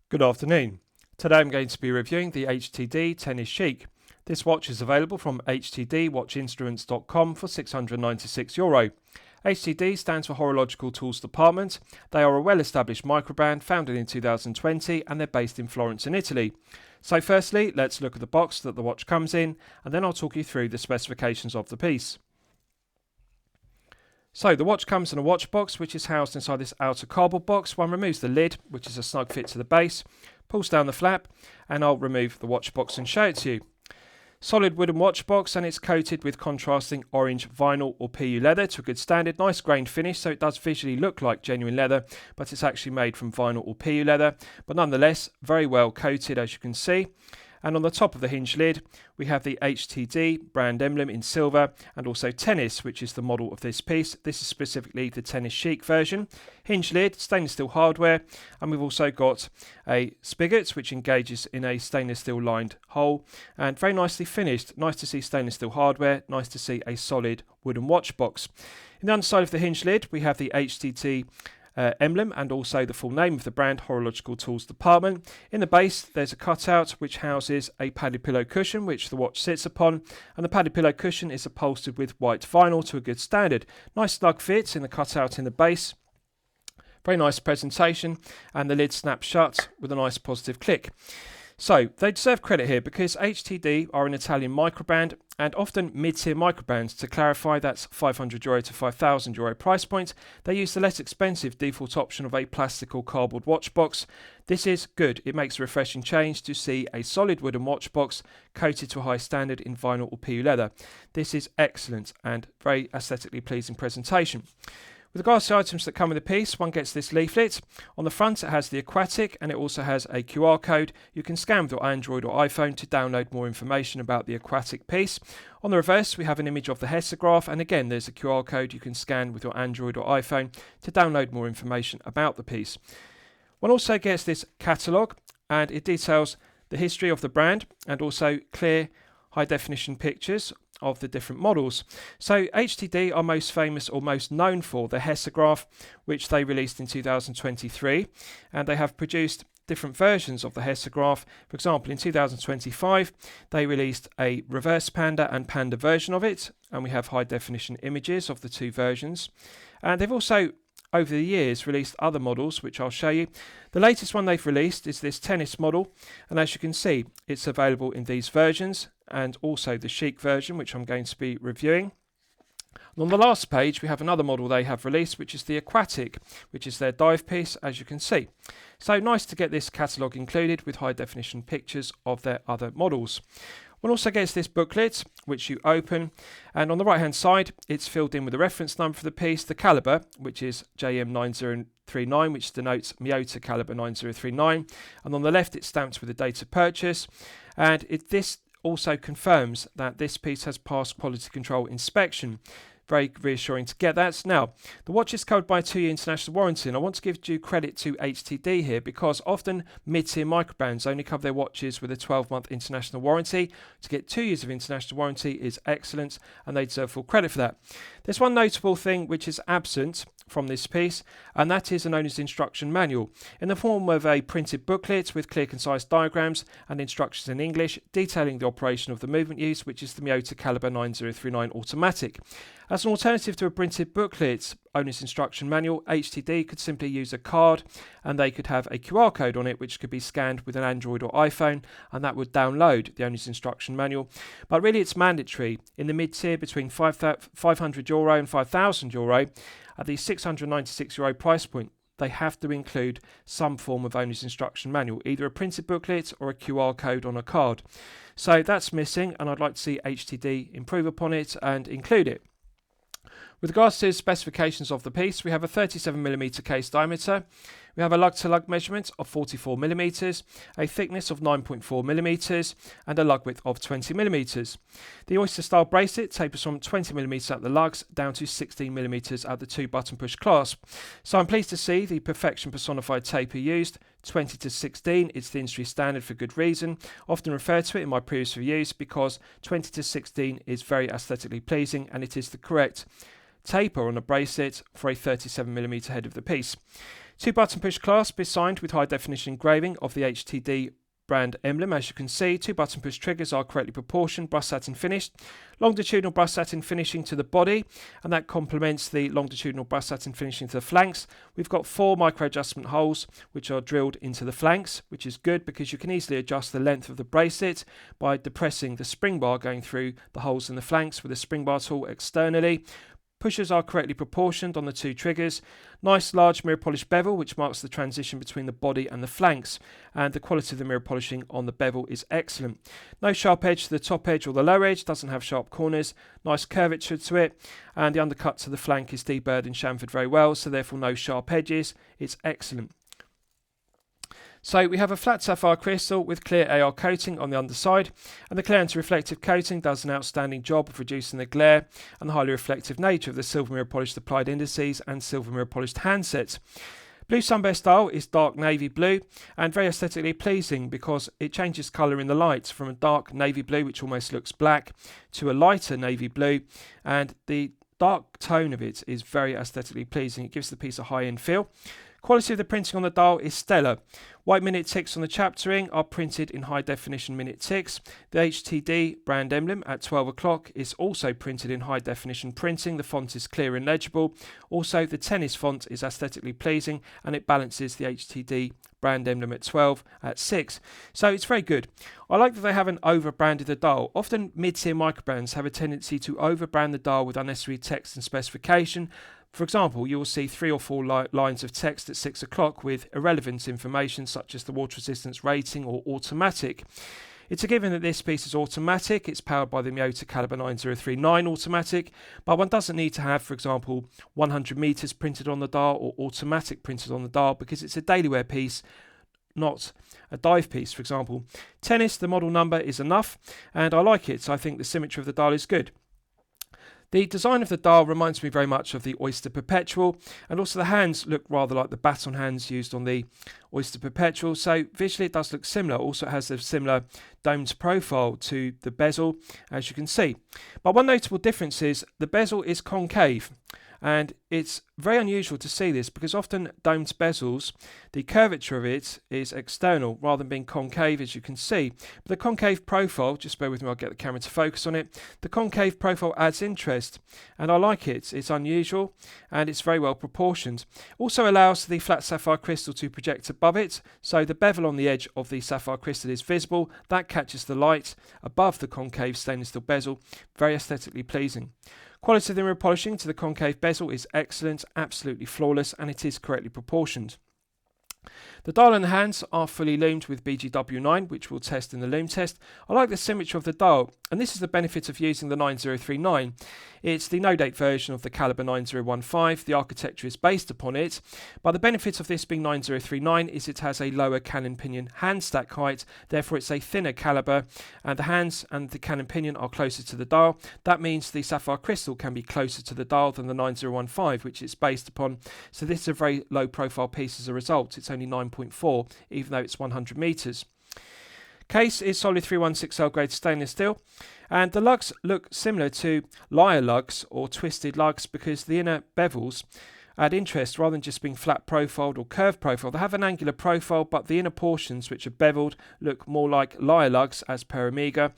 Good afternoon. Today I'm going to be reviewing the HTD Tennis Chic. This watch is available from htdwatchinstruments.com for €696. HTD stands for Horological Tools Department. They are a well-established microbrand founded in 2020 and they're based in Florence in Italy. So firstly, let's look at the box that the watch comes in and then I'll talk you through the specifications of the piece. So the watch comes in a watch box which is housed inside this outer cardboard box. One removes the lid, which is a snug fit to the base, pulls down the flap, and I'll remove the watch box and show it to you. Solid wooden watch box, and it's coated with contrasting orange vinyl or PU leather to a good standard. Nice grained finish, so it does visually look like genuine leather, but it's actually made from vinyl or PU leather. But nonetheless, very well coated, as you can see. And on the top of the hinge lid, we have the HTD brand emblem in silver and also Tennis, which is the model of this piece. This is specifically the Tennis Chic version. Hinge lid, stainless steel hardware, and we've also got a spigot which engages in a stainless steel lined hole and very nicely finished. Nice to see stainless steel hardware, nice to see a solid wooden watch box. In the underside of the hinge lid, we have the HTD emblem and also the full name of the brand, Horological Tools Department. In the base there's a cutout which houses a padded pillow cushion which the watch sits upon, and the padded pillow cushion is upholstered with white vinyl to a good standard. Nice snug fit in the cutout in the base. Very nice presentation, and the lid snaps shut with a nice positive click. So they deserve credit here because HTD are an Italian microbrand and often mid-tier microbrands. To clarify, that's €500 to €5,000 price point. They use the less expensive default option of a plastic or cardboard watch box. This is good. It makes a refreshing change to see a solid wooden watch box coated to a high standard in vinyl or PU leather. This is excellent and very aesthetically pleasing presentation. With regards to the items that come with the piece, one gets this leaflet. On the front it has the aquatic and it also has a QR code. You can scan with your Android or iPhone to download more information about the aquatic piece. On the reverse we have an image of the hexagraph, and again there's a QR code you can scan with your Android or iPhone to download more information about the piece. One also gets this catalogue and it details the history of the brand and also clear high definition pictures of the different models. So HTD are most famous or most known for the hexagraph, which they released in 2023, and they have produced different versions of the hexagraph. For example, in 2025 they released a reverse panda and panda version of it, and we have high definition images of the two versions. And they've also over the years released other models which I'll show you. The latest one they've released is this tennis model, and as you can see it's available in these versions and also the Chic version, which I'm going to be reviewing. And on the last page we have another model they have released, which is the aquatic, which is their dive piece, as you can see. So nice to get this catalogue included with high definition pictures of their other models. One also gets this booklet which you open, and on the right hand side it's filled in with the reference number for the piece, the calibre, which is JM9039, which denotes Miyota calibre 9039, and on the left it's stamped with the date of purchase, and this also confirms that this piece has passed quality control inspection. Very reassuring to get that. Now, the watch is covered by a 2-year international warranty, and I want to give due credit to HTD here because often mid-tier microbrands only cover their watches with a 12-month international warranty. To get 2 years of international warranty is excellent, and they deserve full credit for that. There's one notable thing which is absent from this piece, and that is an owner's instruction manual in the form of a printed booklet with clear concise diagrams and instructions in English detailing the operation of the movement use, which is the Miyota calibre 9039 automatic. As an alternative to a printed booklet owner's instruction manual, HTD could simply use a card and they could have a QR code on it which could be scanned with an Android or iPhone, and that would download the owner's instruction manual. But really it's mandatory in the mid-tier between €500 and €5,000 at the €696 price point. They have to include some form of owner's instruction manual, either a printed booklet or a QR code on a card. So that's missing, and I'd like to see HTD improve upon it and include it. With regards to specifications of the piece, we have a 37mm case diameter, we have a lug-to-lug measurement of 44mm, a thickness of 9.4mm, and a lug width of 20mm. The oyster-style bracelet tapers from 20mm at the lugs down to 16mm at the 2-button push clasp. So I'm pleased to see the perfection personified taper used. 20 to 16, it's the industry standard for good reason. Often referred to it in my previous reviews because 20 to 16 is very aesthetically pleasing and it is the correct taper on a bracelet for a 37mm head of the piece. 2-button push clasp is signed with high definition engraving of the HTD brand emblem. As you can see, 2-button push triggers are correctly proportioned, brushed satin finished, longitudinal brushed satin finishing to the body, and that complements the longitudinal brushed satin finishing to the flanks. We've got 4 micro adjustment holes which are drilled into the flanks, which is good because you can easily adjust the length of the bracelet by depressing the spring bar going through the holes in the flanks with a spring bar tool externally. Pushers are correctly proportioned on the 2 triggers. Nice large mirror polish bevel which marks the transition between the body and the flanks, and the quality of the mirror polishing on the bevel is excellent. No sharp edge to the top edge or the lower edge, doesn't have sharp corners, nice curvature to it, and the undercut to the flank is deburred and chamfered very well, so therefore no sharp edges. It's excellent. So we have a flat sapphire crystal with clear AR coating on the underside, and the clear anti-reflective coating does an outstanding job of reducing the glare and the highly reflective nature of the silver mirror polished applied indices and silver mirror polished handsets. Blue sunburst style is dark navy blue and very aesthetically pleasing because it changes colour in the light from a dark navy blue which almost looks black to a lighter navy blue, and the dark tone of it is very aesthetically pleasing. It gives the piece a high-end feel. Quality of the printing on the dial is stellar. White minute ticks on the chapter ring are printed in high definition minute ticks. The HTD brand emblem at 12 o'clock is also printed in high definition printing. The font is clear and legible. Also, the tennis font is aesthetically pleasing and it balances the HTD brand emblem at 12 at 6. So it's very good. I like that they haven't over-branded the dial. Often mid-tier microbrands have a tendency to over-brand the dial with unnecessary text and specification. For example, you will see 3 or 4 lines of text at 6 o'clock with irrelevant information such as the water resistance rating or automatic. It's a given that this piece is automatic. It's powered by the Miyota Caliber 9039 automatic, but one doesn't need to have, for example, 100 meters printed on the dial or automatic printed on the dial because it's a daily wear piece, not a dive piece. For example, tennis, the model number is enough, and I like it. So I think the symmetry of the dial is good. The design of the dial reminds me very much of the Oyster Perpetual, and also the hands look rather like the baton hands used on the Oyster Perpetual, so visually it does look similar. Also it has a similar domed profile to the bezel, as you can see. But one notable difference is the bezel is concave, and it's very unusual to see this because often domed bezels, the curvature of it is external rather than being concave, as you can see. But the concave profile, just bear with me, I'll get the camera to focus on it. The concave profile adds interest, and I like it. It's unusual and it's very well proportioned. Also allows the flat sapphire crystal to project above it, so the bevel on the edge of the sapphire crystal is visible. That catches the light above the concave stainless steel bezel. Very aesthetically pleasing. Quality of the mirror polishing to the concave bezel is excellent, absolutely flawless, and it is correctly proportioned. The dial and the hands are fully lumed with BGW9, which we'll test in the lume test. I like the symmetry of the dial, and this is the benefit of using the 9039. It's the no-date version of the Caliber 9015. The architecture is based upon it, but the benefit of this being 9039 is it has a lower cannon pinion hand stack height, therefore it's a thinner caliber, and the hands and the cannon pinion are closer to the dial. That means the sapphire crystal can be closer to the dial than the 9015, which it's based upon, so this is a very low profile piece as a result. It's only 9.4, even though it's 100 meters. Case is solid 316L grade stainless steel, and the lugs look similar to lyre lugs or twisted lugs because the inner bevels add interest rather than just being flat profiled or curved profile. They have an angular profile, but the inner portions, which are beveled, look more like lyre lugs as per Amiga.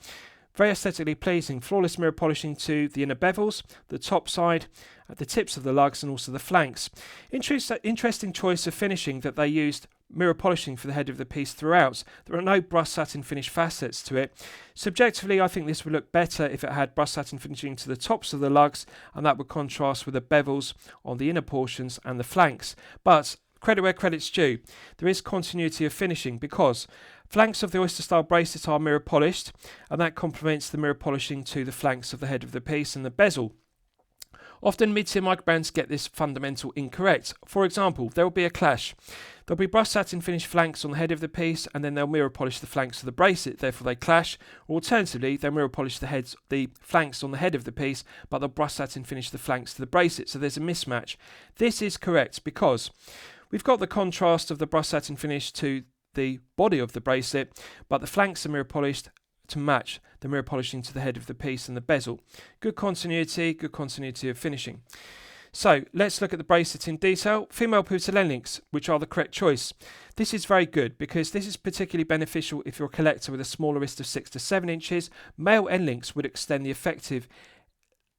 Very aesthetically pleasing. Flawless mirror polishing to the inner bevels, the top side, the tips of the lugs, and also the flanks. Interesting choice of finishing that they used mirror polishing for the head of the piece throughout. There are no brushed satin finish facets to it. Subjectively, I think this would look better if it had brushed satin finishing to the tops of the lugs, and that would contrast with the bevels on the inner portions and the flanks. But credit where credit's due. There is continuity of finishing because flanks of the Oyster style bracelet are mirror polished, and that complements the mirror polishing to the flanks of the head of the piece and the bezel. Often mid-tier microbrands get this fundamental incorrect. For example, there will be a clash. There'll be brushed satin finish flanks on the head of the piece, and then they'll mirror polish the flanks of the bracelet, therefore they clash. Or alternatively, they'll mirror polish the flanks on the head of the piece, but they'll brushed satin finish the flanks to the bracelet, so there's a mismatch. This is correct because we've got the contrast of the brushed satin finish to the body of the bracelet, but the flanks are mirror polished to match the mirror polishing to the head of the piece and the bezel. Good continuity of finishing. So let's look at the bracelet in detail. Female pivoted end links, which are the correct choice. This is very good because this is particularly beneficial if you're a collector with a smaller wrist of 6 to 7 inches. Male end links would extend the effective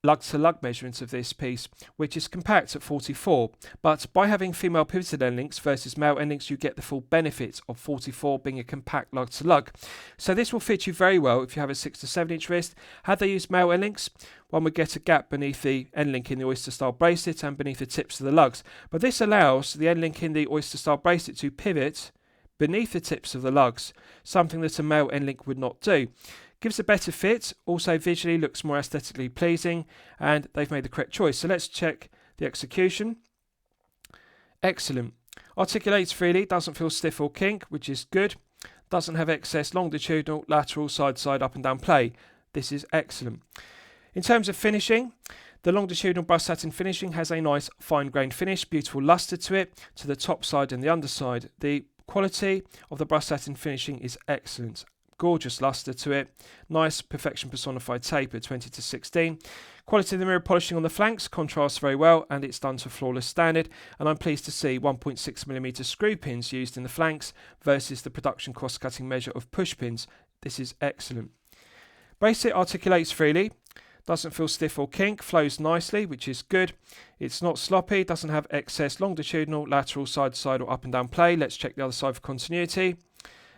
lug-to-lug measurement of this piece, which is compact at 44, but by having female pivoted end links versus male end links, you get the full benefit of 44 being a compact lug-to-lug. So this will fit you very well if you have a 6 to 7 inch wrist. Had they used male end links, one would get a gap beneath the end link in the oyster style bracelet and beneath the tips of the lugs, but this allows the end link in the oyster style bracelet to pivot beneath the tips of the lugs, something that a male end link would not do. Gives a better fit, also visually looks more aesthetically pleasing, and they've made the correct choice. So let's check the execution. Excellent. Articulates freely, doesn't feel stiff or kink, which is good. Doesn't have excess longitudinal, lateral, side, up and down play. This is excellent. In terms of finishing, the longitudinal brushed satin finishing has a nice fine-grained finish, beautiful luster to it, to the top side and the underside. The quality of the brushed satin finishing is excellent. Gorgeous luster to it, nice perfection personified taper, 20 to 16. Quality of the mirror polishing on the flanks contrasts very well, and it's done to a flawless standard, and I'm pleased to see 1.6mm screw pins used in the flanks versus the production cross-cutting measure of push pins. This is excellent. Bracelet articulates freely, doesn't feel stiff or kink, flows nicely, which is good. It's not sloppy, doesn't have excess longitudinal, lateral, side or up and down play. Let's check the other side for continuity.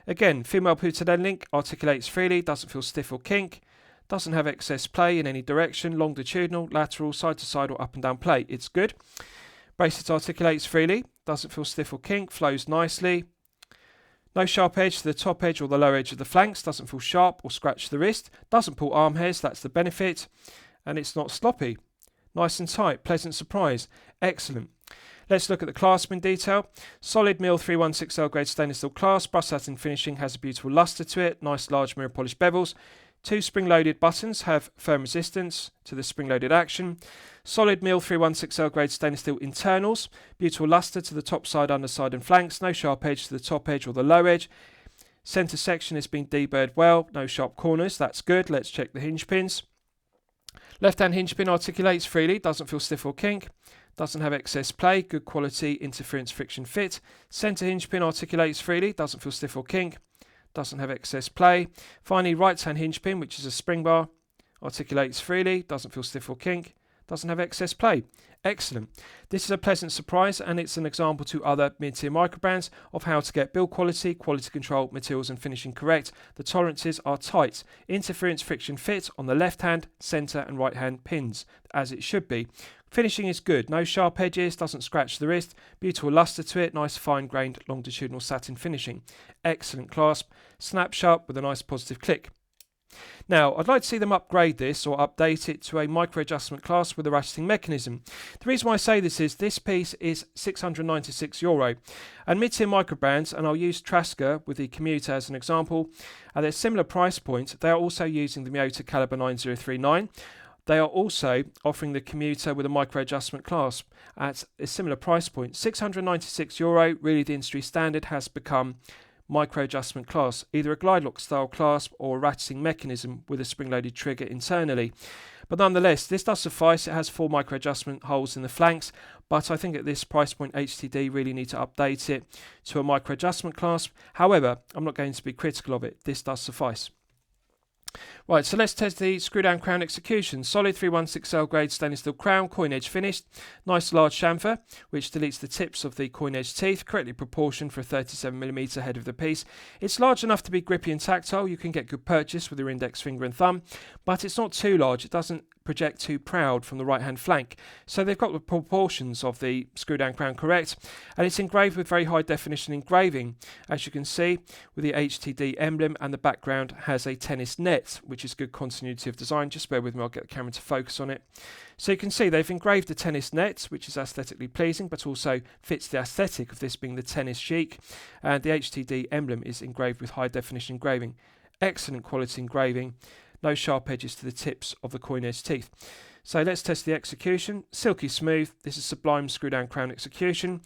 Again, female pivoted end link, articulates freely, doesn't feel stiff or kink, doesn't have excess play in any direction, longitudinal, lateral, side to side or up and down play. It's good. Bracelet articulates freely, doesn't feel stiff or kink, flows nicely. No sharp edge to the top edge or the lower edge of the flanks, doesn't feel sharp or scratch the wrist, doesn't pull arm hairs, that's the benefit, and it's not sloppy. Nice and tight, pleasant surprise, excellent. Let's look at the clasp in detail. Solid Mill 316L grade stainless steel clasp, brushed satin finishing, has a beautiful luster to it, nice large mirror polished bevels. 2 spring-loaded buttons have firm resistance to the spring-loaded action. Solid Mill 316L grade stainless steel internals, beautiful luster to the top side, underside and flanks, no sharp edge to the top edge or the low edge. Centre section has been deburred well, no sharp corners, that's good. Let's check the hinge pins. Left-hand hinge pin articulates freely, doesn't feel stiff or kink. Doesn't have excess play, good quality interference friction fit. Centre hinge pin articulates freely, doesn't feel stiff or kink. Doesn't have excess play. Finally, right hand hinge pin, which is a spring bar, articulates freely, doesn't feel stiff or kink. Doesn't have excess play. Excellent. This is a pleasant surprise, and it's an example to other mid-tier microbrands of how to get build quality, quality control, materials and finishing correct. The tolerances are tight. Interference friction fit on the left hand, centre and right hand pins, as it should be. Finishing is good, no sharp edges, doesn't scratch the wrist, beautiful luster to it, nice fine-grained longitudinal satin finishing. Excellent clasp, snap sharp with a nice positive click. Now, I'd like to see them upgrade this or update it to a micro adjustment clasp with a ratcheting mechanism. The reason why I say this is this piece is €696, and mid-tier micro brands, and I'll use Trasker with the Commuter as an example, at a similar price point, they are also using the Miyota Caliber 9039. They are also offering the Commuter with a micro adjustment clasp at a similar price point. €696, really the industry standard, has become micro adjustment clasp, either a glide lock style clasp or a ratcheting mechanism with a spring-loaded trigger internally. But nonetheless, this does suffice. It has 4 micro adjustment holes in the flanks, but I think at this price point HTD really need to update it to a micro adjustment clasp. However, I'm not going to be critical of it. This does suffice. Right, so let's test the screw down crown execution. Solid 316L grade stainless steel crown, coin edge finished. Nice large chamfer, which deletes the tips of the coin edge teeth, correctly proportioned for a 37mm head of the piece. It's large enough to be grippy and tactile. You can get good purchase with your index finger and thumb, but it's not too large. It doesn't project too proud from the right hand flank. So they've got the proportions of the screw down crown correct, and it's engraved with very high definition engraving, as you can see, with the HTD emblem, and the background has a tennis net, which is good continuity of design. Just bear with me, I'll get the camera to focus on it. So you can see they've engraved the tennis net, which is aesthetically pleasing, but also fits the aesthetic of this being the tennis chic, and the HTD emblem is engraved with high definition engraving. Excellent quality engraving. No sharp edges to the tips of the coin edge teeth. So let's test the execution. Silky smooth. This is sublime screw down crown execution.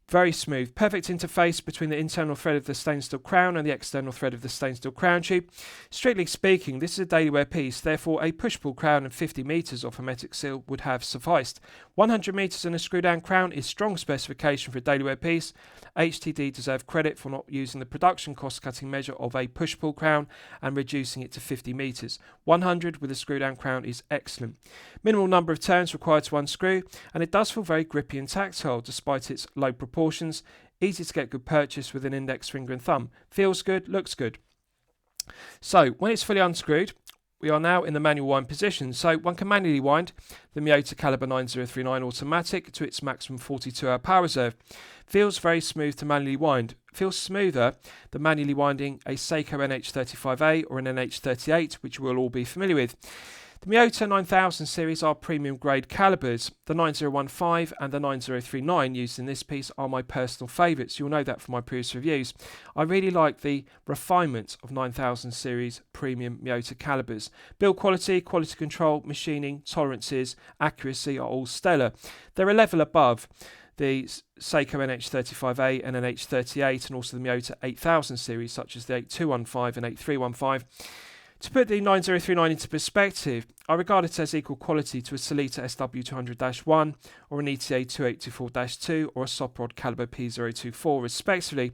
Very smooth. Perfect interface between the internal thread of the stainless steel crown and the external thread of the stainless steel crown tube. Strictly speaking, this is a daily wear piece, therefore a push-pull crown and 50 metres of hermetic seal would have sufficed. 100 metres and a screw-down crown is strong specification for a daily wear piece. HTD deserve credit for not using the production cost-cutting measure of a push-pull crown and reducing it to 50 metres. 100 with a screw-down crown is excellent. Minimal number of turns required to unscrew, and it does feel very grippy and tactile despite its low proportions. Easy to get good purchase with an index finger and thumb. Feels good, looks good. So when it's fully unscrewed, we are now in the manual wind position. So one can manually wind the Miyota caliber 9039 automatic to its maximum 42-hour power reserve. Feels very smooth to manually wind. Feels smoother than manually winding a Seiko NH35A or an NH38, which we'll all be familiar with. The Miyota 9000 series are premium grade calibers. The 9015 and the 9039 used in this piece are my personal favourites. You'll know that from my previous reviews. I really like the refinement of 9000 series premium Miyota calibers. Build quality, quality control, machining, tolerances, accuracy are all stellar. They're a level above the Seiko NH35A and NH38 and also the Miyota 8000 series such as the 8215 and 8315. To put the 9039 into perspective, I regard it as equal quality to a Sellita SW200-1 or an ETA 2824-2 or a Soprod caliber P024 respectively.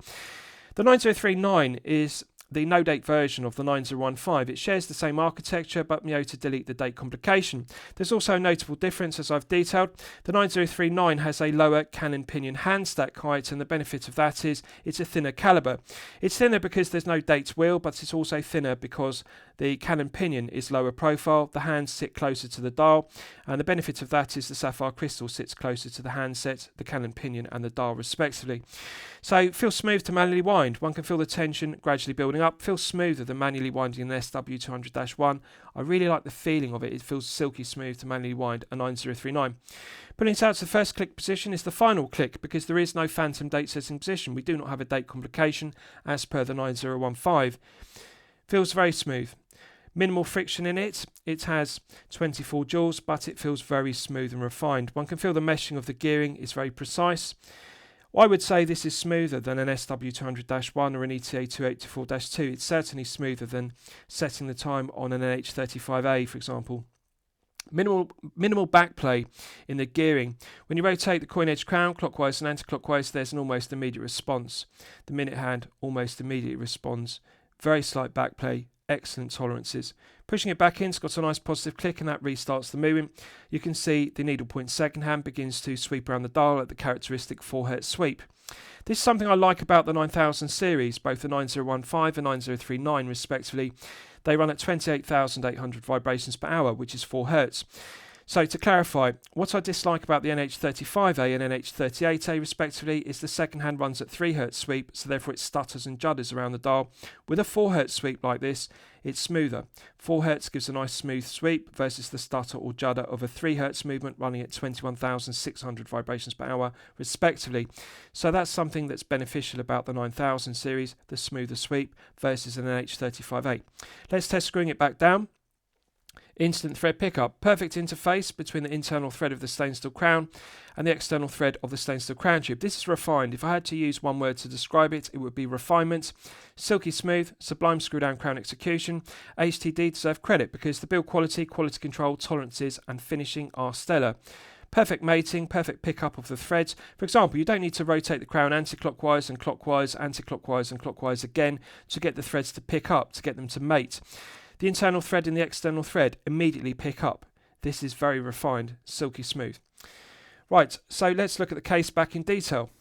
The 9039 is the no-date version of the 9015. It shares the same architecture, but Miyota delete the date complication. There's also a notable difference, as I've detailed. The 9039 has a lower cannon pinion hand stack height, and the benefit of that is it's a thinner caliber. It's thinner because there's no date wheel, but it's also thinner because the cannon pinion is lower profile, the hands sit closer to the dial, and the benefit of that is the sapphire crystal sits closer to the handset, the cannon pinion and the dial respectively. So it feels smooth to manually wind. One can feel the tension gradually building up. Feels smoother than manually winding an SW200-1. I really like the feeling of it. It feels silky smooth to manually wind a 9039. Putting it out to the first click position is the final click because there is no phantom date setting position. We do not have a date complication as per the 9015. Feels very smooth. Minimal friction in it. It has 24 joules, but it feels very smooth and refined. One can feel the meshing of the gearing is very precise. I would say this is smoother than an SW200-1 or an ETA 2824-2. It's certainly smoother than setting the time on an NH35A, for example. Minimal backplay in the gearing. When you rotate the coin edge crown clockwise and anti-clockwise, there's an almost immediate response. The minute hand almost immediately responds. Very slight backplay. Excellent tolerances. Pushing it back in, it's got a nice positive click and that restarts the movement. You can see the needlepoint second hand begins to sweep around the dial at the characteristic 4 Hz sweep. This is something I like about the 9000 series, both the 9015 and 9039 respectively. They run at 28,800 vibrations per hour, which is 4 Hz. So to clarify, what I dislike about the NH35A and NH38A respectively is the second hand runs at 3 Hz sweep, so therefore it stutters and judders around the dial. With a 4 Hz sweep like this, it's smoother. 4 Hz gives a nice smooth sweep versus the stutter or judder of a 3 Hz movement running at 21,600 vibrations per hour respectively. So that's something that's beneficial about the 9000 series, the smoother sweep versus an NH35A. Let's test screwing it back down. Instant thread pickup. Perfect interface between the internal thread of the stainless steel crown and the external thread of the stainless steel crown tube. This is refined. If I had to use one word to describe it, it would be refinement. Silky smooth, sublime screw down crown execution. HTD deserve credit because the build quality, quality control, tolerances and finishing are stellar. Perfect mating, perfect pickup of the threads. For example, you don't need to rotate the crown anti-clockwise and clockwise, anti-clockwise and clockwise again to get the threads to pick up, to get them to mate. The internal thread and the external thread immediately pick up. This is very refined, silky smooth. Right, so let's look at the case back in detail.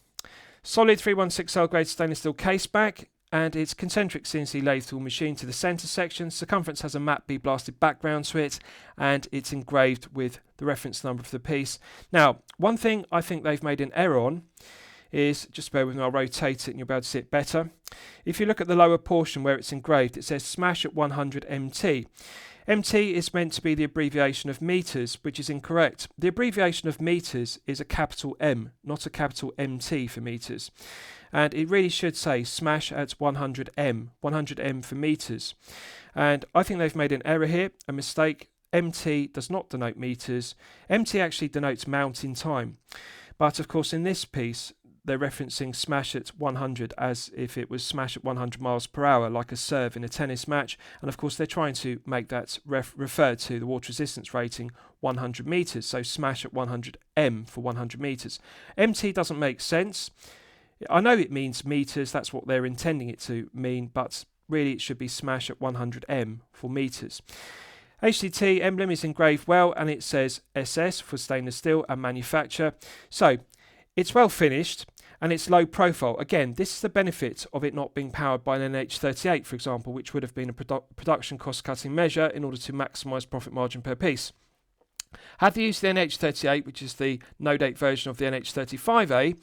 Solid 316L grade stainless steel case back, and it's concentric CNC lathe tool machine to the centre section. Circumference has a matte B blasted background to it, and it's engraved with the reference number for the piece. Now, one thing I think they've made an error on is, just bear with me, I'll rotate it and you'll be able to see it better. If you look at the lower portion where it's engraved, it says smash at 100 MT. MT is meant to be the abbreviation of meters, which is incorrect. The abbreviation of meters is a capital M, not a capital MT for meters. And it really should say smash at 100 M, 100 M for meters. And I think they've made an error here, a mistake. MT does not denote meters. MT actually denotes mount in time. But of course in this piece, they're referencing smash at 100 as if it was smash at 100 miles per hour, like a serve in a tennis match. And of course, they're trying to make that refer to the water resistance rating 100 meters. So smash at 100 m for 100 meters. MT doesn't make sense. I know it means meters, that's what they're intending it to mean, but really it should be smash at 100 m for meters. HTD emblem is engraved well, and it says SS for stainless steel and manufacturer. So it's well finished and it's low profile. Again, this is the benefit of it not being powered by an NH38, for example, which would have been a production cost cutting measure in order to maximise profit margin per piece. Had they used the NH38, which is the no-date version of the NH35A,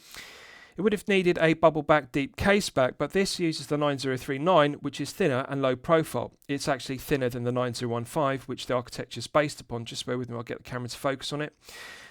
it would have needed a bubble back deep case back, but this uses the 9039, which is thinner and low profile. It's actually thinner than the 9015, which the architecture is based upon. Just bear with me, I'll get the camera to focus on it.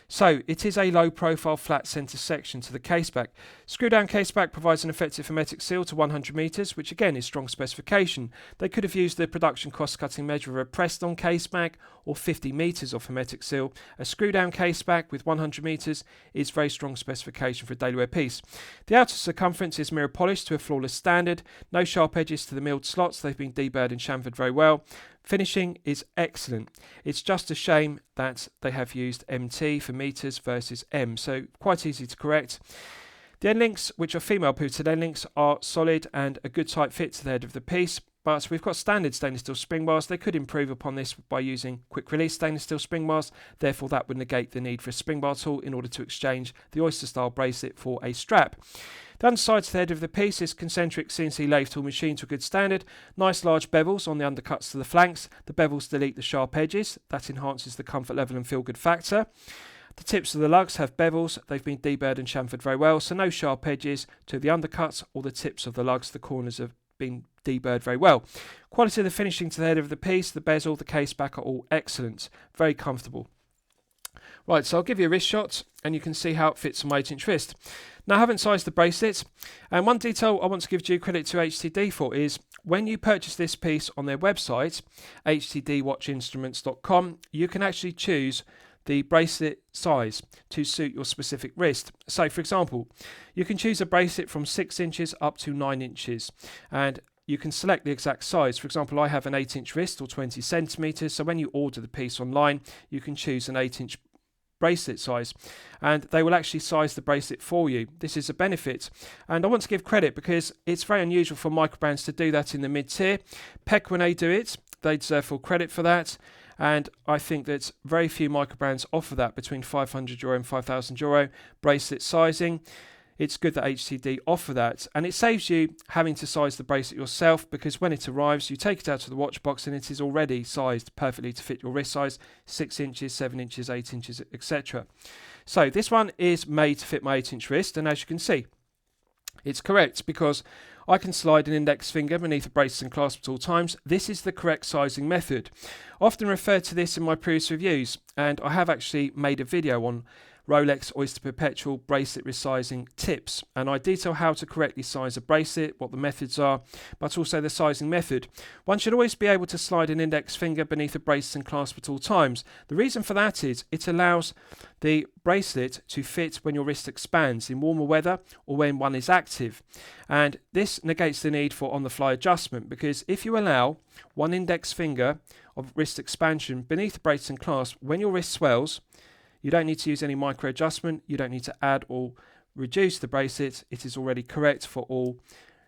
So it is a low profile flat centre section to the caseback. Screw down caseback provides an effective hermetic seal to 100 metres, which again is strong specification. They could have used the production cost cutting measure of a pressed on caseback or 50 metres of hermetic seal. A screw down caseback with 100 metres is very strong specification for a daily wear piece. The outer circumference is mirror polished to a flawless standard. No sharp edges to the milled slots. They've been deburred and chamfered very well. Finishing is excellent. It's just a shame that they have used MT for metres versus M, so quite easy to correct. The end links, which are female pivoted end links, are solid and a good tight fit to the head of the piece, but we've got standard stainless steel spring bars. They could improve upon this by using quick release stainless steel spring bars, therefore that would negate the need for a spring bar tool in order to exchange the oyster style bracelet for a strap. The underside to the head of the piece is concentric CNC lathe tool machine to a good standard. Nice large bevels on the undercuts to the flanks. The bevels delete the sharp edges. That enhances the comfort level and feel good factor. The tips of the lugs have bevels. They've been deburred and chamfered very well, so no sharp edges to the undercuts or the tips of the lugs. The corners have been deburred very well. Quality of the finishing to the head of the piece, the bezel, the case back are all excellent. Very comfortable. Right, so I'll give you a wrist shot and you can see how it fits on my 8-inch wrist. Now, I haven't sized the bracelet, and one detail I want to give due credit to HTD for is when you purchase this piece on their website, htdwatchinstruments.com, you can actually choose the bracelet size to suit your specific wrist. So, for example, you can choose a bracelet from 6 inches up to 9 inches, and you can select the exact size. For example, I have an 8-inch wrist or 20 centimeters, so when you order the piece online, you can choose an 8-inch bracelet size, and they will actually size the bracelet for you. This is a benefit, and I want to give credit because it's very unusual for microbrands to do that in the mid-tier. Peck, when they do it, they deserve full credit for that, and I think that very few microbrands offer that between €500 and €5,000 bracelet sizing. It's good that HTD offer that, and it saves you having to size the bracelet yourself, because when it arrives you take it out of the watch box and it is already sized perfectly to fit your wrist size, 6 inches, 7 inches, 8 inches, etc. So this one is made to fit my 8-inch wrist, and as you can see, it's correct because I can slide an index finger beneath the bracelet and clasp at all times. This is the correct sizing method. I often refer to this in my previous reviews, and I have actually made a video on Rolex Oyster Perpetual bracelet resizing tips, and I detail how to correctly size a bracelet, what the methods are, but also the sizing method. One should always be able to slide an index finger beneath a bracelet and clasp at all times. The reason for that is it allows the bracelet to fit when your wrist expands in warmer weather or when one is active, and this negates the need for on-the-fly adjustment, because if you allow one index finger of wrist expansion beneath the bracelet and clasp when your wrist swells, you don't need to use any micro adjustment. You don't need to add or reduce the bracelet. It is already correct for all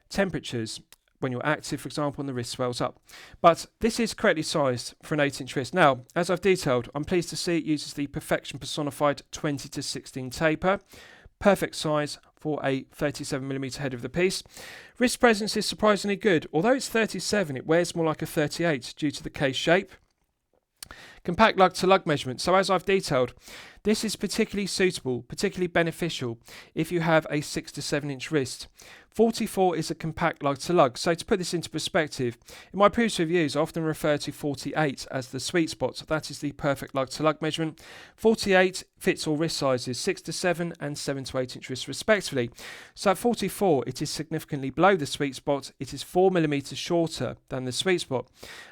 temperatures. When you're active, for example, and the wrist swells up. But this is correctly sized for an 8-inch wrist. Now, as I've detailed, I'm pleased to see it uses the Perfection Personified 20-16 taper. Perfect size for a 37mm head of the piece. Wrist presence is surprisingly good. Although it's 37, it wears more like a 38 due to the case shape. Compact lug to lug measurement. So as I've detailed, this is particularly suitable, particularly beneficial if you have a 6 to 7 inch wrist. 44 is a compact lug to lug. So to put this into perspective, in my previous reviews I often refer to 48 as the sweet spot. That is the perfect lug to lug measurement. 48 fits all wrist sizes, 6 to 7 and 7 to 8 inch wrists respectively. So at 44 it is significantly below the sweet spot. It is 4mm shorter than the sweet spot.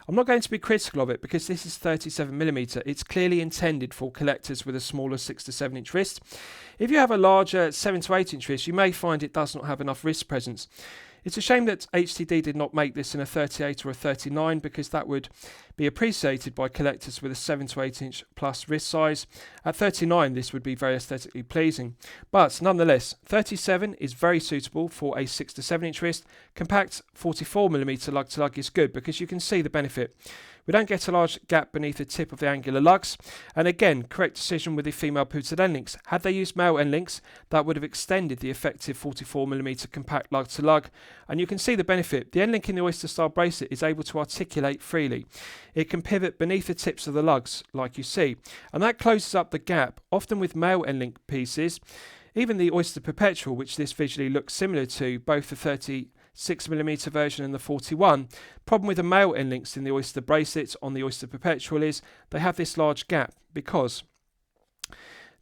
I'm not going to be critical of it because this is 37mm 10mm. It's clearly intended for collectors with a smaller 6 to 7 inch wrist. If you have a larger 7 to 8 inch wrist, you may find it does not have enough wrist presence. It's a shame that HTD did not make this in a 38 or a 39, because that would be appreciated by collectors with a 7 to 8 inch plus wrist size. At 39, this would be very aesthetically pleasing. But nonetheless, 37 is very suitable for a 6 to 7 inch wrist. Compact 44mm lug to lug is good because you can see the benefit. We don't get a large gap beneath the tip of the angular lugs. And again, correct decision with the female pouted end links. Had they used male end links, that would have extended the effective 44mm compact lug to lug. And you can see the benefit. The end link in the oyster style bracelet is able to articulate freely. It can pivot beneath the tips of the lugs, like you see. And that closes up the gap, often with male end link pieces. Even the Oyster Perpetual, which this visually looks similar to, both the 36mm version and the 41. Problem with the male end links in the Oyster bracelets on the Oyster Perpetual is they have this large gap, because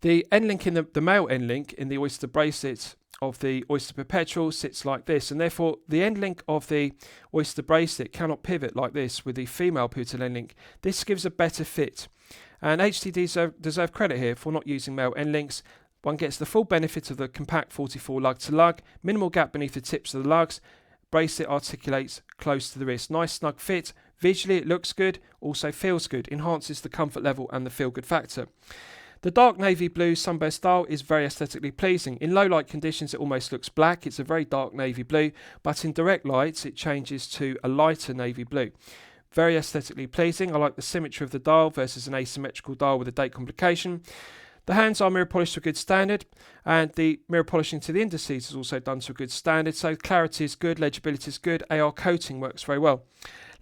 the end link in the male end link in the Oyster bracelet of the Oyster Perpetual sits like this, and therefore the end link of the Oyster bracelet cannot pivot like this with the female pouted end link. This gives a better fit, and HTD deserve credit here for not using male end links. One gets the full benefit of the compact 44 lug to lug, minimal gap beneath the tips of the lugs, bracelet articulates close to the wrist, nice snug fit, visually it looks good, also feels good, enhances the comfort level and the feel good factor. The dark navy blue sunburst style is very aesthetically pleasing. In low light conditions it almost looks black, it's a very dark navy blue, but in direct lights it changes to a lighter navy blue. Very aesthetically pleasing. I like the symmetry of the dial versus an asymmetrical dial with a date complication. The hands are mirror polished to a good standard, and the mirror polishing to the indices is also done to a good standard, so clarity is good, legibility is good, AR coating works very well.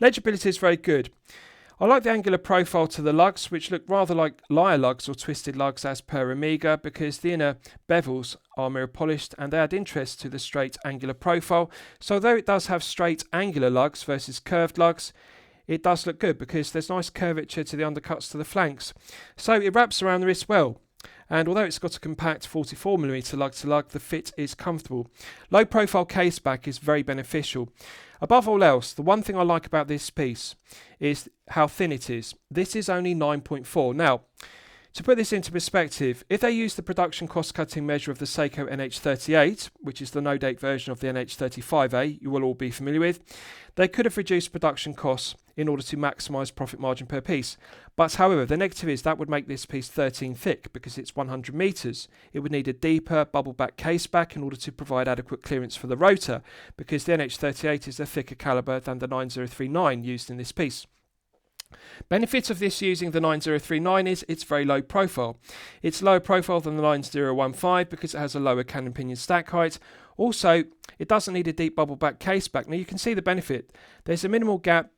Legibility is very good. I like the angular profile to the lugs, which look rather like lyre lugs or twisted lugs as per Amiga, because the inner bevels are mirror polished and they add interest to the straight angular profile. So although it does have straight angular lugs versus curved lugs, it does look good because there's nice curvature to the undercuts to the flanks. So it wraps around the wrist well. And although it's got a compact 44mm lug to lug, the fit is comfortable. Low profile case back is very beneficial. Above all else, the one thing I like about this piece is how thin it is. This is only 9.4. Now, to put this into perspective, if they use the production cost cutting measure of the Seiko NH38, which is the no-date version of the NH35A you will all be familiar with, they could have reduced production costs in order to maximise profit margin per piece. But however, the negative is that would make this piece 13 thick because it's 100 metres. It would need a deeper bubble back case back in order to provide adequate clearance for the rotor, because the NH38 is a thicker calibre than the 9039 used in this piece. Benefit of this using the 9039 is it's very low profile. It's lower profile than the 9015 because it has a lower cannon pinion stack height. Also, it doesn't need a deep bubble back case back. Now you can see the benefit. There's a minimal gap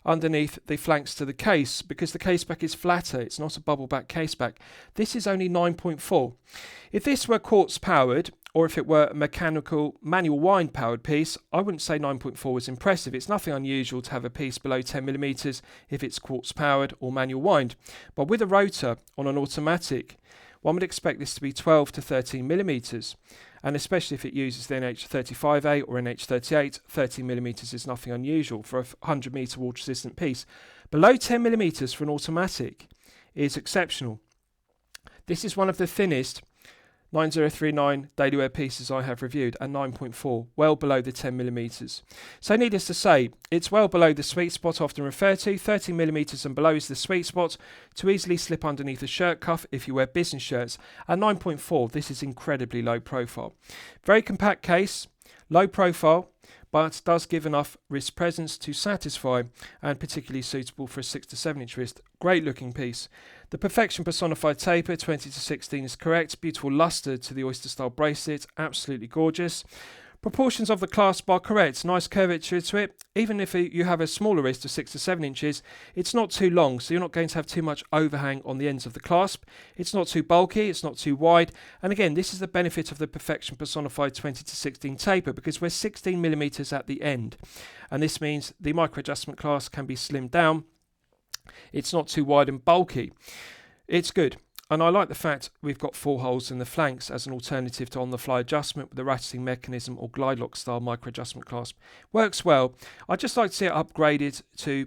underneath the flanks to the case because the case back is flatter. It's not a bubble back case back. This is only 9.4. If this were quartz powered, or if it were a mechanical manual wind powered piece, I wouldn't say 9.4 was impressive. It's nothing unusual to have a piece below 10mm if it's quartz powered or manual wind. But with a rotor on an automatic, one would expect this to be 12 to 13mm. And especially if it uses the NH35A or NH38, 13mm is nothing unusual for a 100 metre water resistant piece. Below 10mm for an automatic is exceptional. This is one of the thinnest 9039 daily wear pieces I have reviewed, and 9.4, well below the 10mm. So needless to say, it's well below the sweet spot often referred to. 13mm and below is the sweet spot to easily slip underneath a shirt cuff if you wear business shirts. At 9.4, this is incredibly low profile. Very compact case, low profile, but does give enough wrist presence to satisfy, and particularly suitable for a 6 to 7 inch wrist. Great looking piece. The Perfection Personified Taper 20 to 16 is correct. Beautiful lustre to the oyster style bracelet, absolutely gorgeous. Proportions of the clasp are correct, nice curvature to it. Even if you have a smaller wrist of 6 to 7 inches, it's not too long, so you're not going to have too much overhang on the ends of the clasp. It's not too bulky, it's not too wide. And again, this is the benefit of the Perfection Personified 20 to 16 taper, because we're 16mm at the end. And this means the micro adjustment clasp can be slimmed down. It's not too wide and bulky. It's good. And I like the fact we've got 4 holes in the flanks as an alternative to on-the-fly adjustment with the ratcheting mechanism or glide lock style micro adjustment clasp. Works well. I'd just like to see it upgraded to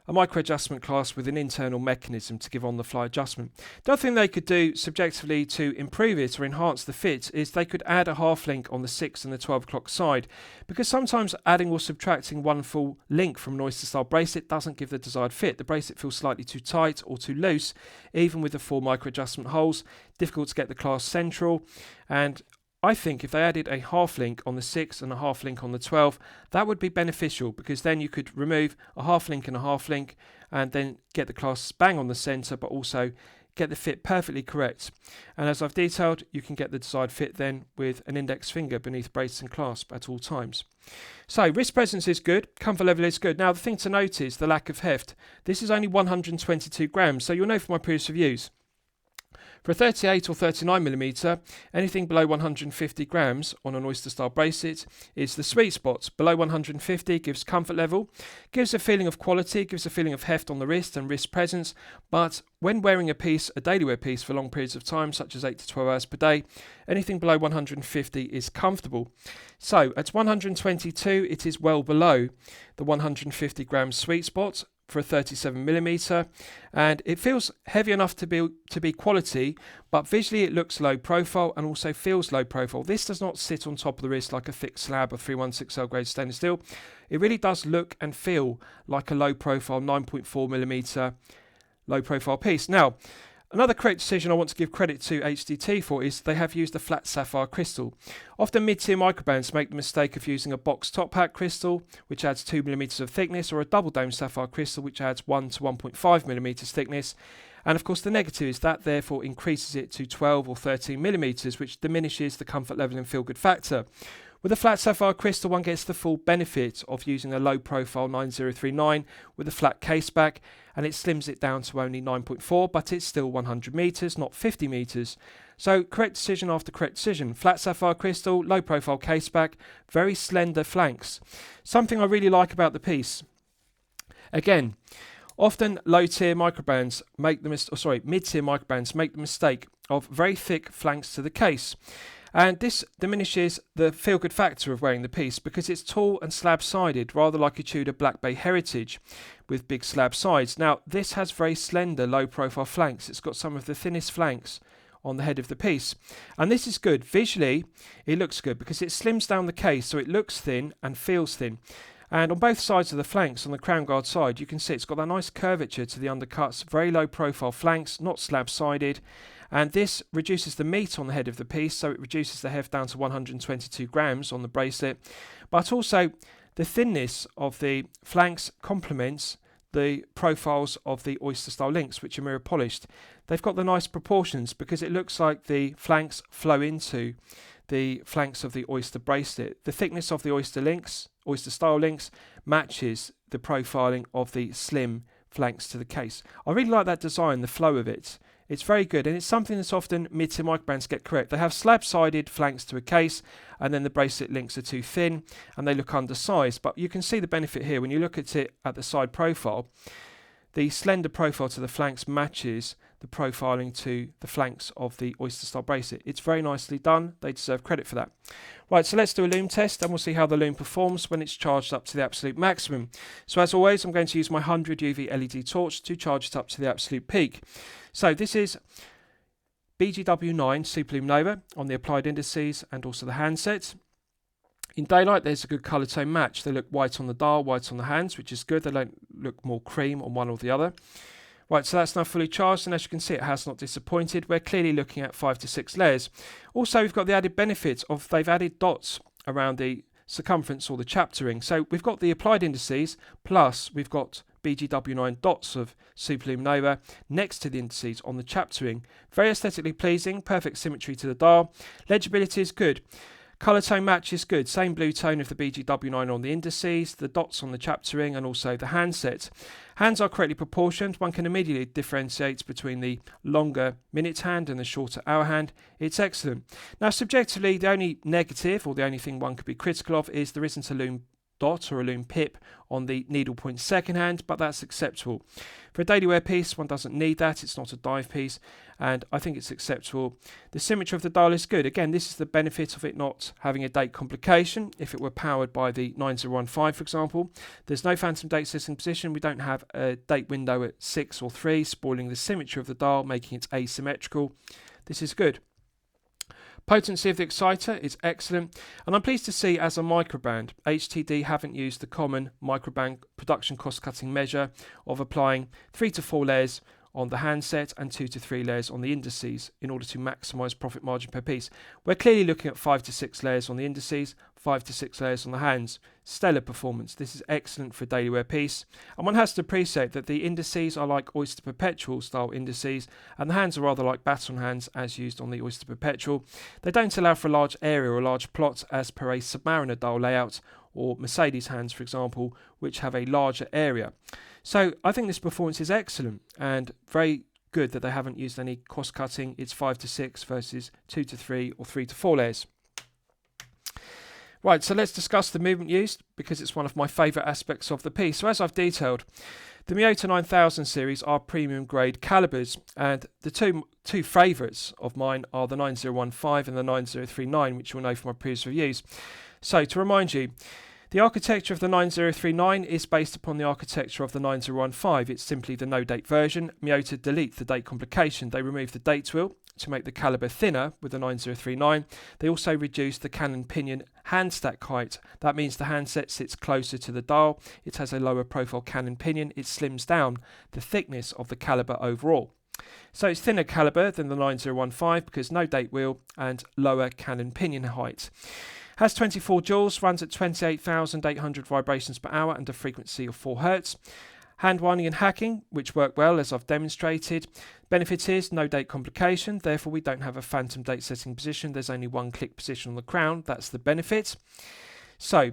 a micro adjustment clasp with an internal mechanism to give on the fly adjustment. The other thing they could do subjectively to improve it or enhance the fit is they could add a half link on the 6 and the 12 o'clock side, because sometimes adding or subtracting one full link from an oyster style bracelet doesn't give the desired fit. The bracelet feels slightly too tight or too loose, even with the 4 micro adjustment holes. Difficult to get the clasp central, and I think if they added a half link on the 6 and a half link on the 12, that would be beneficial, because then you could remove a half link and a half link and then get the clasp bang on the centre, but also get the fit perfectly correct. And as I've detailed, you can get the desired fit then with an index finger beneath bracelet and clasp at all times. So wrist presence is good, comfort level is good. Now the thing to note is the lack of heft. This is only 122 grams, so you'll know from my previous reviews. For a 38 or 39mm, anything below 150 grams on an oyster style bracelet is the sweet spot. Below 150 gives comfort level, gives a feeling of quality, gives a feeling of heft on the wrist and wrist presence, but when wearing a piece, a daily wear piece for long periods of time, such as 8 to 12 hours per day, anything below 150 is comfortable. So at 122, it is well below the 150 gram sweet spot for a 37mm, and it feels heavy enough to be quality, but visually it looks low profile and also feels low profile. This does not sit on top of the wrist like a thick slab of 316L grade stainless steel. It really does look and feel like a low profile 9.4mm low profile piece. Now, another correct decision I want to give credit to HTD for is they have used a flat sapphire crystal. Often mid-tier microbands make the mistake of using a box top hat crystal, which adds 2mm of thickness, or a double dome sapphire crystal, which adds 1 to 1.5mm thickness. And of course the negative is that therefore increases it to 12 or 13mm, which diminishes the comfort level and feel good factor. With a flat sapphire crystal, one gets the full benefit of using a low profile 9039 with a flat case back, and it slims it down to only 9.4, but it's still 100 meters, not 50 meters. So correct decision after correct decision. Flat sapphire crystal, low profile case back, very slender flanks. Something I really like about the piece. Again, often mid-tier microbands make the mistake of very thick flanks to the case. And this diminishes the feel-good factor of wearing the piece, because it's tall and slab-sided, rather like a Tudor Black Bay Heritage with big slab sides. Now, this has very slender, low-profile flanks. It's got some of the thinnest flanks on the head of the piece. And this is good. Visually, it looks good because it slims down the case, so it looks thin and feels thin. And on both sides of the flanks, on the crown guard side, you can see it's got that nice curvature to the undercuts, very low-profile flanks, not slab-sided. And this reduces the meat on the head of the piece, so it reduces the heft down to 122 grams on the bracelet. But also, the thinness of the flanks complements the profiles of the oyster style links, which are mirror polished. They've got the nice proportions because it looks like the flanks flow into the flanks of the oyster bracelet. The thickness of the oyster style links, matches the profiling of the slim flanks to the case. I really like that design, the flow of it. It's very good, and it's something that often mid-tier microbands get correct. They have slab-sided flanks to a case, and then the bracelet links are too thin, and they look undersized. But you can see the benefit here when you look at it at the side profile. The slender profile to the flanks matches the profiling to the flanks of the oyster style bracelet. It's very nicely done. They deserve credit for that. Right, so let's do a Lume test, and we'll see how the Lume performs when it's charged up to the absolute maximum. So as always, I'm going to use my 100 UV LED torch to charge it up to the absolute peak. So this is BGW9 Super Lume Nova on the applied indices and also the handset. In daylight, there's a good colour tone match. They look white on the dial, white on the hands, which is good. They don't look more cream on one or the other. Right, so that's now fully charged, and as you can see, it has not disappointed. We're clearly looking at 5 to 6 layers. Also, we've got the added benefit of they've added dots around the circumference or the chapter ring. So we've got the applied indices, plus we've got BGW9 dots of Super Lume Nova next to the indices on the chapter ring. Very aesthetically pleasing, perfect symmetry to the dial. Legibility is good. Colour tone match is good, same blue tone of the BGW9 on the indices, the dots on the chapter ring, and also the handset. Hands are correctly proportioned. One can immediately differentiate between the longer minute hand and the shorter hour hand. It's excellent. Now, subjectively, the only negative, or the only thing one could be critical of, is there isn't a Lume dot or a Lume pip on the needle point second hand, but that's acceptable. For a daily wear piece, one doesn't need that. It's not a dive piece, and I think it's acceptable. The symmetry of the dial is good. Again, this is the benefit of it not having a date complication. If it were powered by the 9015, for example, there's no phantom date setting position. We don't have a date window at 6 or 3, spoiling the symmetry of the dial, making it asymmetrical. This is good. Potency of the exciter is excellent, and I'm pleased to see as a microband, HTD haven't used the common microband production cost cutting measure of applying 3 to 4 layers on the handset and 2 to 3 layers on the indices in order to maximise profit margin per piece. We're clearly looking at 5 to 6 layers on the indices, 5 to 6 layers on the hands. Stellar performance. This is excellent for a daily wear piece. And one has to appreciate that the indices are like Oyster Perpetual style indices, and the hands are rather like baton hands as used on the Oyster Perpetual. They don't allow for a large area or a large plot as per a Submariner dial layout or Mercedes hands, for example, which have a larger area. So I think this performance is excellent and very good that they haven't used any cost cutting. It's 5 to 6 versus 2 to 3 or 3 to 4 layers. Right, so let's discuss the movement used, because it's one of my favourite aspects of the piece. So as I've detailed, the Miyota 9000 series are premium grade calibers, and the two favourites of mine are the 9015 and the 9039, which you'll know from my previous reviews. So to remind you, the architecture of the 9039 is based upon the architecture of the 9015. It's simply the no-date version. Miyota delete the date complication. They remove the date wheel to make the caliber thinner with the 9039. They also reduce the cannon pinion hand stack height. That means the handset sits closer to the dial. It has a lower profile cannon pinion. It slims down the thickness of the caliber overall. So it's thinner caliber than the 9015 because no date wheel and lower cannon pinion height. Has 24 joules, runs at 28,800 vibrations per hour and a frequency of 4 Hz. Hand winding and hacking, which work well as I've demonstrated. Benefit is no date complication, therefore we don't have a phantom date setting position. There's only one click position on the crown. That's the benefit. So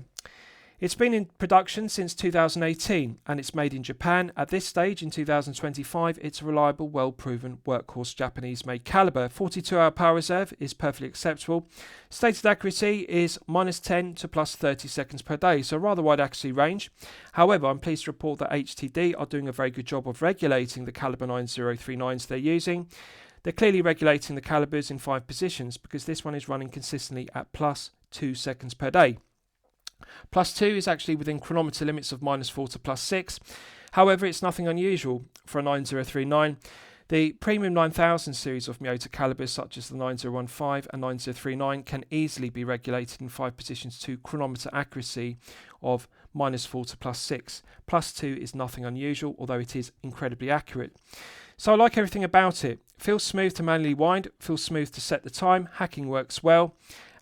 it's been in production since 2018 and it's made in Japan. At this stage in 2025, it's a reliable, well-proven workhorse Japanese-made caliber. 42-hour power reserve is perfectly acceptable. Stated accuracy is -10 to +30 seconds per day, so a rather wide accuracy range. However, I'm pleased to report that HTD are doing a very good job of regulating the caliber 9039s they're using. They're clearly regulating the calibers in 5 positions because this one is running consistently at +2 seconds per day. +2 is actually within chronometer limits of -4 to +6. However, it's nothing unusual for a 9039. The premium 9000 series of Miyota calibers such as the 9015 and 9039 can easily be regulated in 5 positions to chronometer accuracy of -4 to +6. +2 is nothing unusual, although it is incredibly accurate. So I like everything about it. Feels smooth to manually wind, feels smooth to set the time, hacking works well.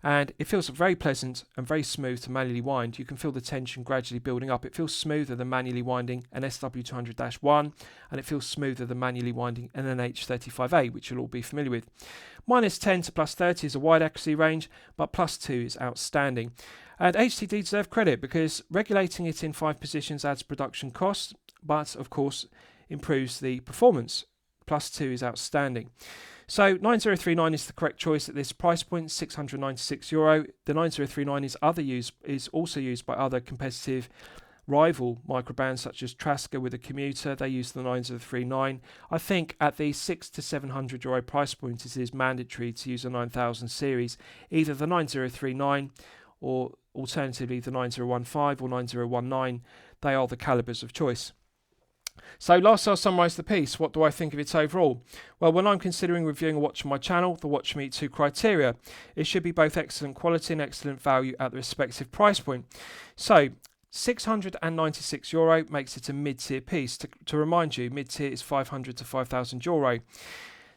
And it feels very pleasant and very smooth to manually wind. You can feel the tension gradually building up. It feels smoother than manually winding an SW200-1, and it feels smoother than manually winding an NH35A, which you'll all be familiar with. -10 to +30 is a wide accuracy range, but +2 is outstanding. And HTD deserve credit because regulating it in 5 positions adds production costs, but of course improves the performance. +2 is outstanding. So 9039 is the correct choice at this price point, €696. The 9039 is also used by other competitive rival microbands such as Trasker with a commuter. They use the 9039. I think at the €600 to €700 price point it is mandatory to use a 9000 series, either the 9039 or alternatively the 9015 or 9019. They are the calibers of choice. So last I'll summarise the piece. What do I think of it overall? Well, when I'm considering reviewing a watch on my channel, the watch meets 2 criteria. It should be both excellent quality and excellent value at the respective price point. So €696 makes it a mid-tier piece. To remind you, mid-tier is €500 to €5,000.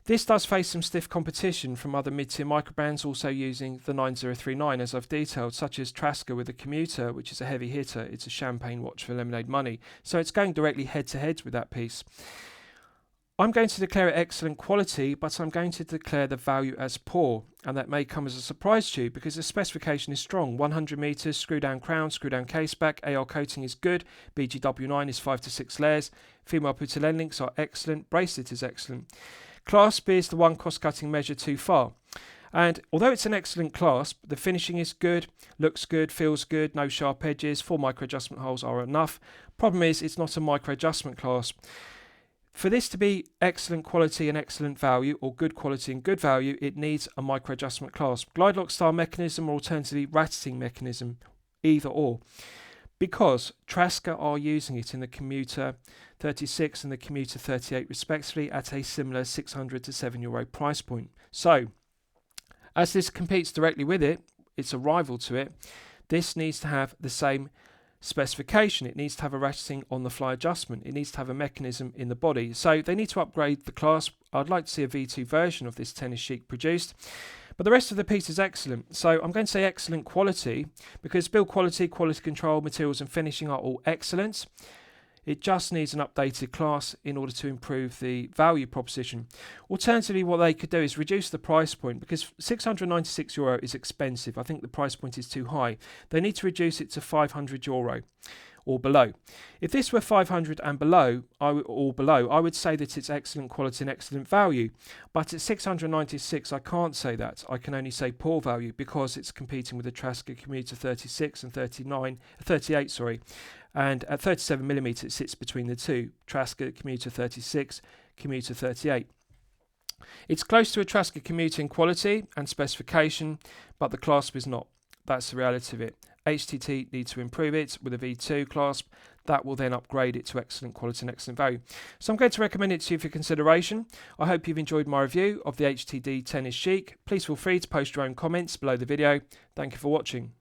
This does face some stiff competition from other mid-tier microbands also using the 9039 as I've detailed, such as Trasker with a commuter, which is a heavy hitter. It's a champagne watch for lemonade money. So it's going directly head-to-head with that piece. I'm going to declare it excellent quality, but I'm going to declare the value as poor. And that may come as a surprise to you because the specification is strong. 100 meters, screw-down crown, screw-down caseback, AR coating is good, BGW9 is 5 to 6 layers, female putty end links are excellent, bracelet is excellent. Clasp is the one cost-cutting measure too far. And although it's an excellent clasp, the finishing is good, looks good, feels good, no sharp edges, 4 micro adjustment holes are enough. Problem is, it's not a micro adjustment clasp. For this to be excellent quality and excellent value, or good quality and good value, it needs a micro adjustment clasp. Glide lock style mechanism, or alternatively ratcheting mechanism, either or. Because Trasker are using it in the Commuter 36 and the Commuter 38 respectively at a similar €600 to €7 price point. So, as this competes directly with it, it's a rival to it, this needs to have the same specification. It needs to have a ratcheting on the fly adjustment. It needs to have a mechanism in the body. So they need to upgrade the clasp. I'd like to see a V2 version of this Tennis Chic produced. But the rest of the piece is excellent. So I'm going to say excellent quality because build quality, quality control, materials and finishing are all excellent. It just needs an updated class in order to improve the value proposition. Alternatively, what they could do is reduce the price point because €696 is expensive. I think the price point is too high. They need to reduce it to €500 or below. If this were 500 and below, I would say that it's excellent quality and excellent value. But at 696, I can't say that. I can only say poor value because it's competing with the Trasker Commuter 36 and 38, and at 37mm it sits between the two, Trasker Commuter 36, Commuter 38. It's close to a Trasker Commuter in quality and specification, but the clasp is not. That's the reality of it. HTD needs to improve it with a V2 clasp. That will then upgrade it to excellent quality and excellent value. So I'm going to recommend it to you for consideration. I hope you've enjoyed my review of the HTD Tennis Chic. Please feel free to post your own comments below the video. Thank you for watching.